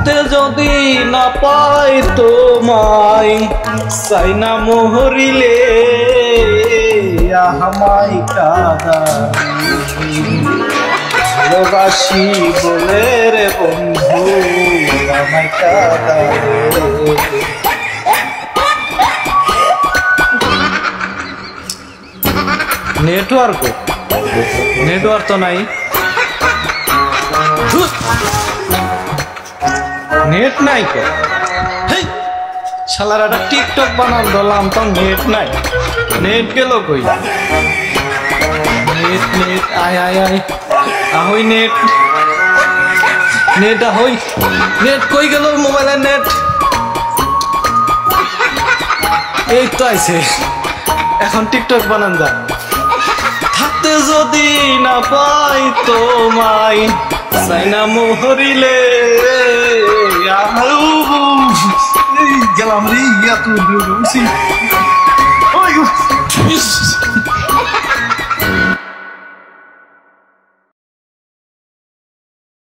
থাকতে যদি না পাই তোমায় চাই না মোহরিলে আমায় কাঁদাই ভালোবাসি বলে রে বন্ধু আমায় কাঁদাই নেটওয়ার্ক তো নাই নেট নাই কে শালার একটা টিকটক বানান ধরলাম তো নেট নাই নেট গেল কই নেট আয় আয় আয় ahoi নেট ahoi নেট কই গেল মোবাইলের নেট এই তো আইছে এখন টিকটক বানান যা থাকতে যদি না পাই তোমায় চাই না মোহরিলে গেলাম রে ইয়া তুই